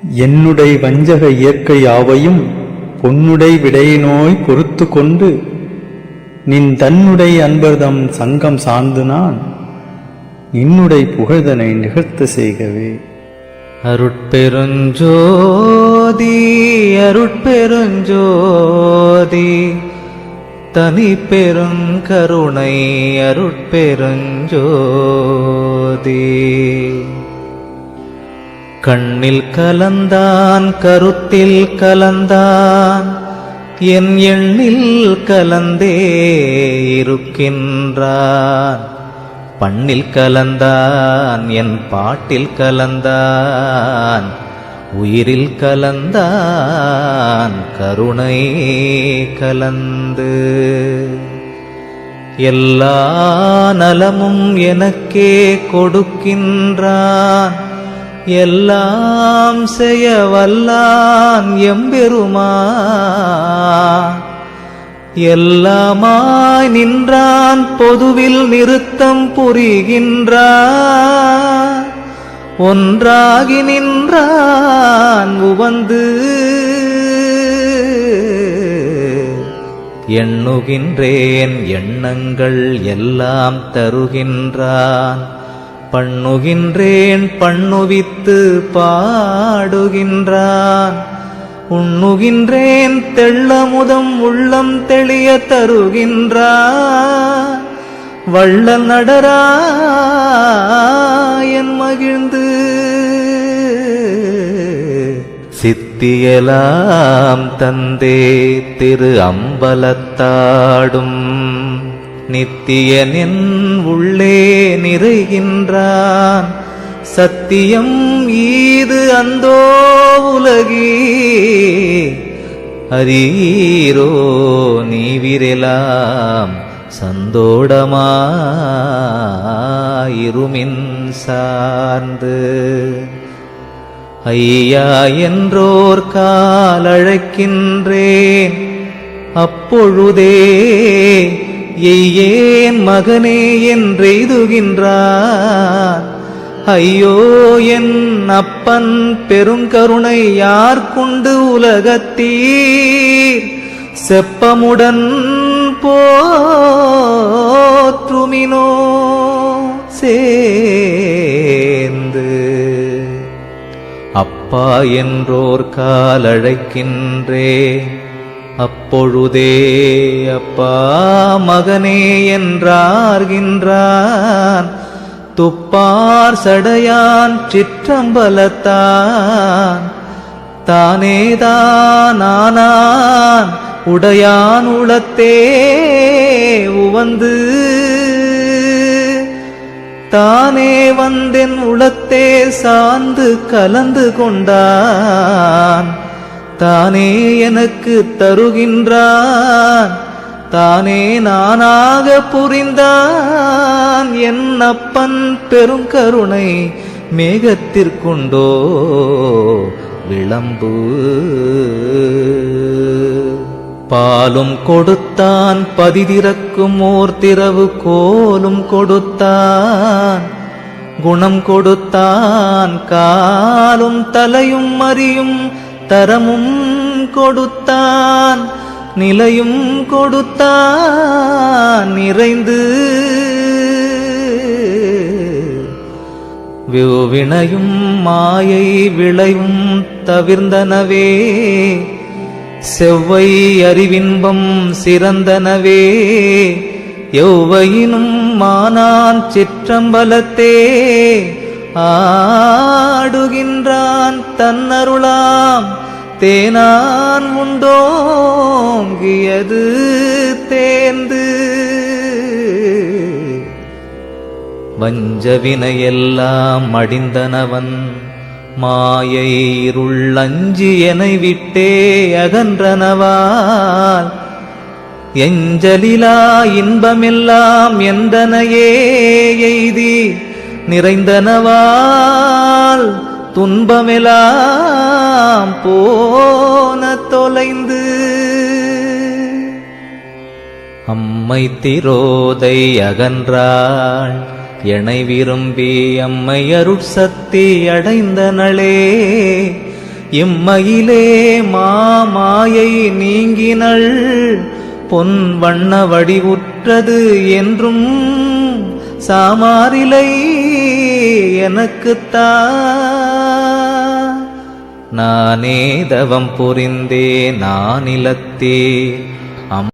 என்னுடை வஞ்சக இயற்கை யாவையும் பொன்னுடை விடையினோய் பொறுத்து கொண்டு நின் தன்னுடை அன்பர்தம் சங்கம் சார்ந்து நான் நின்னுடை புகழ்தனை நிகழ்த்த செய்கவே. அருட்பெருஞ்சோதி அருட்பெருஞ்சோதி தனி பெருங்கருணை அருட்பெருஞ்சோதி. கண்ணில் கலந்தான் கருத்தில் கலந்தான் என் எண்ணில் கலந்தே இருக்கின்றான். பண்ணில் கலந்தான் என் பாட்டில் கலந்தான் உயிரில் கலந்தான் கருணை கலந்து. எல்லா நலமும் எனக்கே கொடுக்கின்றான் எல்லாம் செய்ய வல்லான் எம்பெருமான். எல்லாமாய் நின்றான் பொதுவில் நிறுத்தம் புரிகின்றான் ஒன்றாகி நின்றான் உவந்து. எண்ணுகின்றேன் எண்ணங்கள் எல்லாம் தருகின்றான் பண்ணுகின்றேன் பண்ணுவித்து பாடுகின்றான். உண்ணுகின்றேன் தெள்ளமுதம் உள்ளம் தெளிய தருகின்றான். வள்ளல் நடராயன் மகிழ்ந்து சித்தியலாம் தந்தே திரு அம்பலத்தாடும் நித்தியனின் உள்ளே நிறைகின்றான். சத்தியம் ஈது அந்தோ உலகி அரீரோ நீவிரெலாம் சந்தோடமாயிருமின் சார்ந்து. ஐயா என்றோர் காலழைக்கின்றேன் அப்பொழுதே எய்யேன் மகனே என்றெய்துகின்றான். ஐயோ என் அப்பன் பெருங்கருணை யார் கொண்டு உலகத்தீர் செப்பமுடன் போற்றுமினோ சேர்ந்து. அப்பா என்றோர் காலழைக்கின்றேன் அப்பொழுதே அப்பா மகனே என்றார்கின்றான். துப்பார் சடையான் சிற்றம்பலத்தான் தானேதான் ஆனான் உடையான் உளத்தே உவந்து. தானே வந்தென் உளத்தே சார்ந்து கலந்து கொண்டான். தானே எனக்கு தருகின்றான் தானே நானாக புரிந்தான். என் அப்பன் பெருங்கருணை மேகத்திற்குண்டோ விளம்பு. பாலும் கொடுத்தான் பதிதிறக்கும் ஓர் திறவு கோலும் கொடுத்தான். குணம் கொடுத்தான் காலும் தலையும் அறியும் தரமும் கொடுத்தான். நிலையும் கொடுத்தான் நிறைந்து. வினையும் மாயை விளையும் தவிர்ந்தனவே செவ்வை அறிவின்பம் சிறந்தனவே. எவ்வையினும் மானான் சிற்றம்பலத்தே ஆடுகின்றான் தன்னருளாம் தேனான் உண்டோங்கியது தேர்ந்து. வஞ்சவினையெல்லாம் அடிந்தனவன் மாயை இருள் அஞ்சி எனை விட்டே அகன்றனவால். எஞ்சலிலா இன்பமெல்லாம் எந்தனையே எய்தி நிறைந்தனவால் துன்பமெல்லாம் போன தொலைந்து. அம்மை திரோதை அகன்றாள் எனை விரும்பி அம்மை அருட்சக்தி அடைந்தனளே. எம்மையிலே மாமாயை நீங்கினள் பொன் வண்ண வடிவுற்றது என்றும் சாமாரிலை எனக்குத்தா நானே தவம் புரிந்தே நானிலத்தே